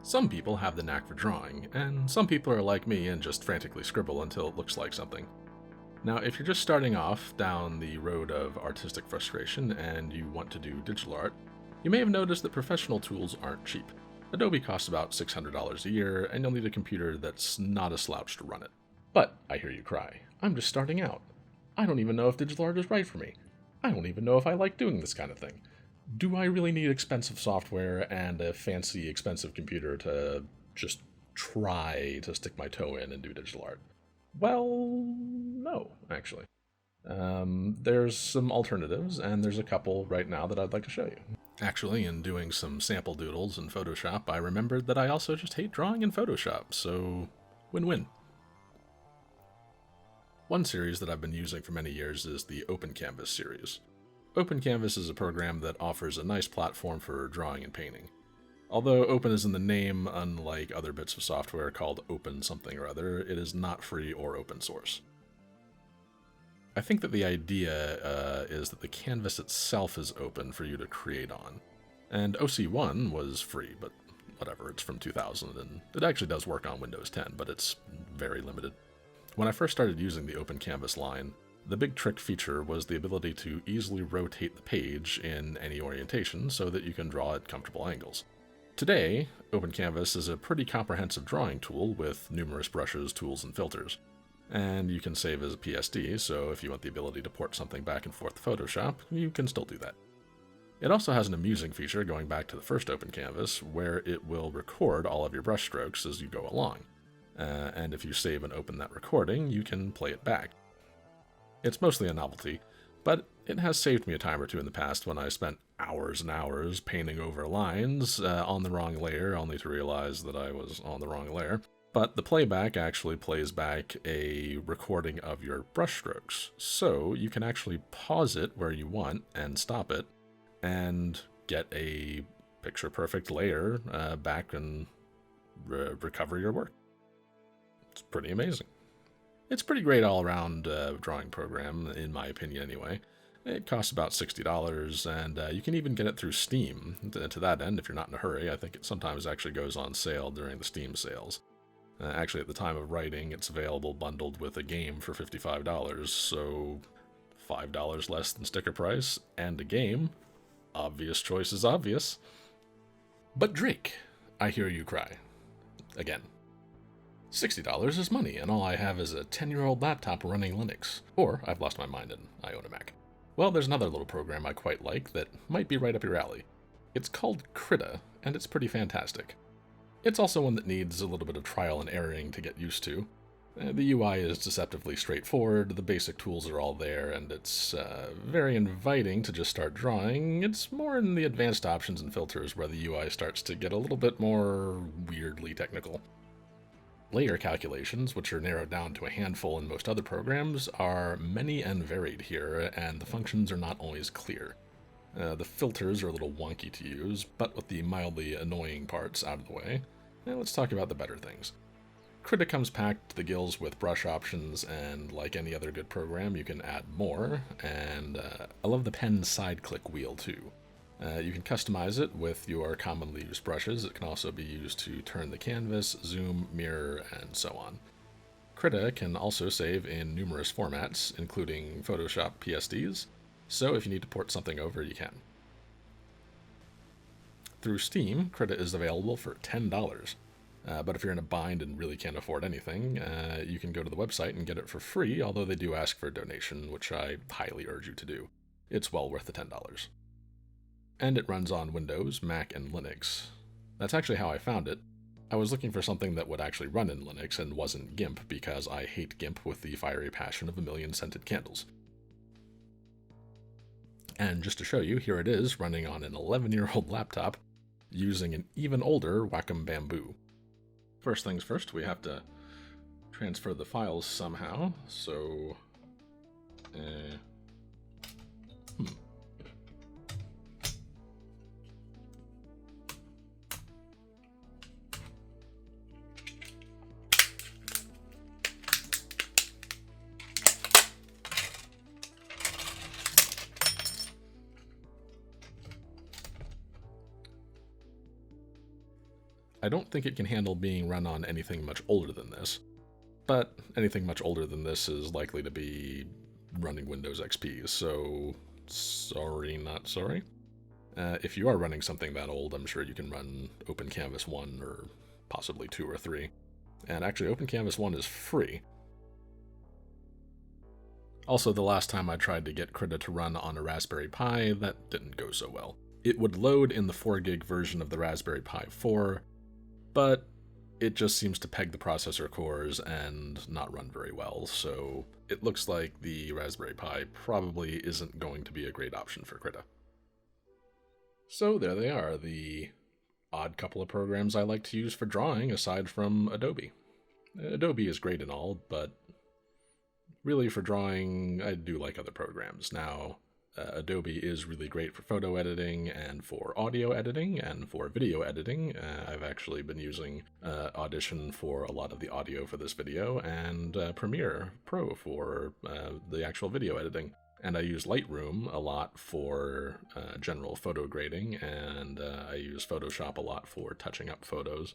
Some people have the knack for drawing, and some people are like me and just frantically scribble until it looks like something. Now, if you're just starting off down the road of artistic frustration and you want to do digital art, you may have noticed that professional tools aren't cheap. Adobe costs about $600 a year, and you'll need a computer that's not a slouch to run it. But, I hear you cry, I'm just starting out. I don't even know if digital art is right for me. I don't even know if I like doing this kind of thing. Do I really need expensive software and a fancy, expensive computer to just try to stick my toe in and do digital art? Well, no, actually. There's some alternatives, and there's a couple right now that I'd like to show you. Actually, in doing some sample doodles in Photoshop, I remembered that I also just hate drawing in Photoshop, so win-win. One series that I've been using for many years is the OpenCanvas series. OpenCanvas is a program that offers a nice platform for drawing and painting. Although open is in the name, unlike other bits of software called open something or other, it is not free or open source. I think that the idea is that the canvas itself is open for you to create on. And OC1 was free, but whatever, it's from 2000, and it actually does work on Windows 10, but it's very limited. When I first started using the OpenCanvas line, the big trick feature was the ability to easily rotate the page in any orientation so that you can draw at comfortable angles. Today, OpenCanvas is a pretty comprehensive drawing tool with numerous brushes, tools, and filters. And you can save as a PSD, so if you want the ability to port something back and forth to Photoshop, you can still do that. It also has an amusing feature going back to the first OpenCanvas, where it will record all of your brush strokes as you go along. And if you save and open that recording, you can play it back. It's mostly a novelty, but it has saved me a time or two in the past when I spent hours and hours painting over lines on the wrong layer, only to realize that I was on the wrong layer. But the playback actually plays back a recording of your brushstrokes, so you can actually pause it where you want and stop it, and get a picture-perfect layer back and recover your work. It's pretty amazing. It's a pretty great all-around drawing program, in my opinion anyway. It costs about $60, and you can even get it through Steam. To that end, if you're not in a hurry, I think it sometimes actually goes on sale during the Steam sales. Actually, at the time of writing, it's available bundled with a game for $55, so $5 less than sticker price, and a game. Obvious choice is obvious. But Drake, I hear you cry. Again. $60 is money, and all I have is a 10-year-old laptop running Linux. Or I've lost my mind and I own a Mac. Well, there's another little program I quite like that might be right up your alley. It's called Krita, and it's pretty fantastic. It's also one that needs a little bit of trial and erroring to get used to. The UI is deceptively straightforward, the basic tools are all there, and it's very inviting to just start drawing. It's more in the advanced options and filters where the UI starts to get a little bit more weirdly technical. Layer calculations, which are narrowed down to a handful in most other programs, are many and varied here, and the functions are not always clear. The filters are a little wonky to use, but with the mildly annoying parts out of the way, let's talk about the better things. Krita comes packed to the gills with brush options, and like any other good program, you can add more, and I love the pen side-click wheel too. You can customize it with your commonly used brushes. It can also be used to turn the canvas, zoom, mirror, and so on. Krita can also save in numerous formats, including Photoshop PSDs, so if you need to port something over, you can. Through Steam, Krita is available for $10. But if you're in a bind and really can't afford anything, you can go to the website and get it for free, although they do ask for a donation, which I highly urge you to do. It's well worth the $10. And it runs on Windows, Mac, and Linux. That's actually how I found it. I was looking for something that would actually run in Linux and wasn't GIMP, because I hate GIMP with the fiery passion of a million scented candles. And just to show you, here it is running on an 11-year-old laptop using an even older Wacom Bamboo. First things first, we have to transfer the files somehow, so... I don't think it can handle being run on anything much older than this, but anything much older than this is likely to be running Windows XP, so sorry, not sorry. If you are running something that old, I'm sure you can run OpenCanvas 1 or possibly 2 or 3. And actually, OpenCanvas 1 is free. Also, the last time I tried to get Krita to run on a Raspberry Pi, that didn't go so well. It would load in the 4GB version of the Raspberry Pi 4, but it just seems to peg the processor cores and not run very well, so it looks like the Raspberry Pi probably isn't going to be a great option for Krita. So there they are, the odd couple of programs I like to use for drawing aside from Adobe. Adobe is great and all, but really for drawing, I do like other programs. Now, Adobe is really great for photo editing and for audio editing and for video editing. I've actually been using Audition for a lot of the audio for this video and Premiere Pro for the actual video editing. And I use Lightroom a lot for general photo grading, and I use Photoshop a lot for touching up photos.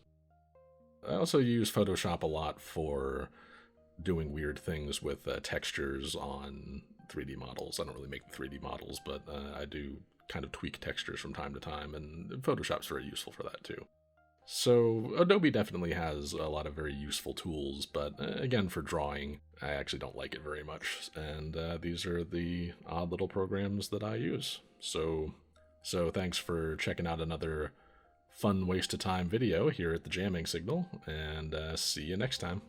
I also use Photoshop a lot for doing weird things with textures on 3D models. I don't really make the 3D models, but I do kind of tweak textures from time to time, and Photoshop's very useful for that too. So Adobe definitely has a lot of very useful tools, but again, for drawing, I actually don't like it very much, and these are the odd little programs that I use. So thanks for checking out another fun waste of time video here at the Jamming Signal, and see you next time.